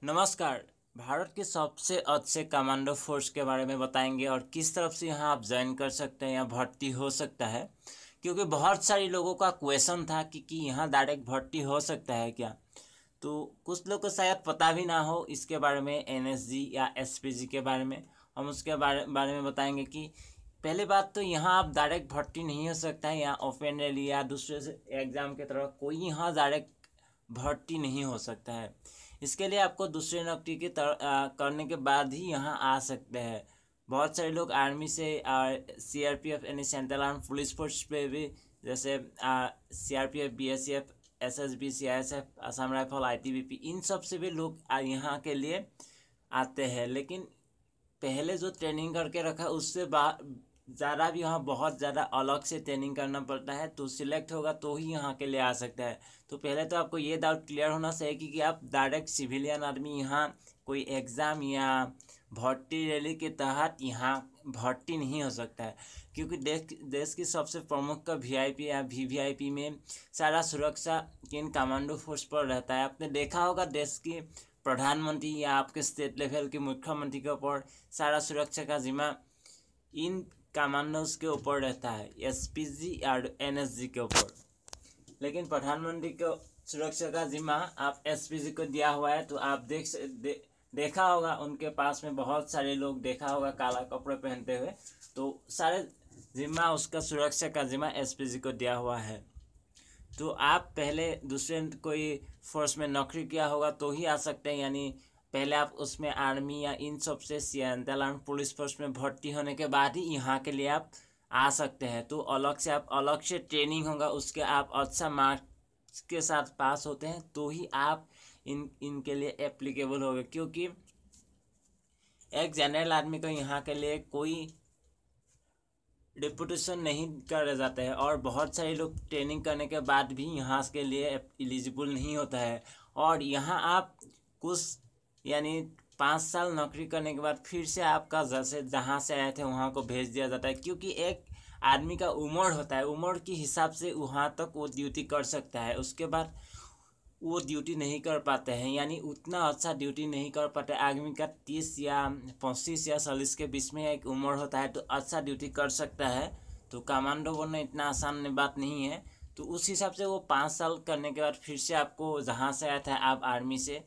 नमस्कार। भारत के सबसे अच्छे कमांडो फोर्स के बारे में बताएंगे और किस तरफ से यहाँ आप ज्वाइन कर सकते हैं या भर्ती हो सकता है, क्योंकि बहुत सारे लोगों का क्वेश्चन था कि यहाँ डायरेक्ट भर्ती हो सकता है क्या। तो कुछ लोग को शायद पता भी ना हो इसके बारे में, एनएसजी या एसपीजी के बारे में। हम उसके बारे में बताएंगे कि पहले बात तो यहाँ आप डायरेक्ट भर्ती नहीं हो सकता है, यहाँ ओपन रैली या दूसरे से एग्ज़ाम की तरह कोई यहाँ डायरेक्ट भर्ती नहीं हो सकता है। इसके लिए आपको दूसरे नौकरी के करने के बाद ही यहाँ आ सकते हैं। बहुत सारे लोग आर्मी से सीआरपीएफ यानी सेंट्रल आर्म पुलिस फोर्स पे भी, जैसे CRPF, BSF, SSB, CISF, Assam rifle, ITBP, इन सब से भी लोग यहाँ के लिए आते हैं। लेकिन पहले जो ट्रेनिंग करके रखा है उससे ज़्यादा भी यहाँ बहुत ज़्यादा अलग से ट्रेनिंग करना पड़ता है, तो सिलेक्ट होगा तो ही यहाँ के लिए आ सकता है। तो पहले तो आपको ये डाउट क्लियर होना चाहिए कि आप डायरेक्ट सिविलियन आदमी यहाँ कोई एग्ज़ाम या भर्ती रैली के तहत यहाँ भर्ती नहीं हो सकता है, क्योंकि देश की सबसे प्रमुख का वीआईपी या वीवीआईपी में सारा सुरक्षा इन कमांडो फोर्स पर रहता है। आपने देखा होगा देश की प्रधानमंत्री या आपके स्टेट लेवल के मुख्यमंत्री के ऊपर सारा सुरक्षा का जिम्मा इन कमांडोज के ऊपर रहता है, एसपीजी और एनएसजी के ऊपर। लेकिन प्रधानमंत्री को सुरक्षा का जिम्मा आप एसपीजी को दिया हुआ है। तो आप देखा होगा उनके पास में बहुत सारे लोग देखा होगा काला कपड़े पहनते हुए, तो सारे जिम्मा उसका सुरक्षा का जिम्मा एसपीजी को दिया हुआ है। तो आप पहले दूसरे कोई फोर्स में नौकरी किया होगा तो ही आ सकते हैं, यानी पहले आप उसमें आर्मी या इन सब से सेंट्रल आर्म पुलिस फोर्स में भर्ती होने के बाद ही यहाँ के लिए आप आ सकते हैं। तो अलग से ट्रेनिंग होगा, उसके आप अच्छा मार्क्स के साथ पास होते हैं तो ही आप इनके लिए एप्लीकेबल होगा, क्योंकि एक जनरल आदमी को यहाँ के लिए कोई डिपुटेशन नहीं करे जाता है और बहुत सारे लोग ट्रेनिंग करने के बाद भी यहाँ के लिए एलिजिबल नहीं होता है। और यहाँ आप कुछ यानी 5 साल नौकरी करने के बाद फिर से आपका जैसे जहाँ से आए थे वहाँ को भेज दिया जाता है, क्योंकि एक आदमी का उम्र होता है, उम्र के हिसाब से वहाँ तक वो ड्यूटी कर सकता है। उसके बाद वो ड्यूटी नहीं कर पाते हैं, यानी उतना अच्छा ड्यूटी नहीं कर पाते। आदमी का 30 या 35 या 40 के बीच में एक उम्र होता है तो अच्छा ड्यूटी कर सकता है। तो कमांडो बनना इतना आसान बात नहीं है। तो उस हिसाब से वो 5 साल करने के बाद फिर से आपको जहाँ से आया था आप आर्मी से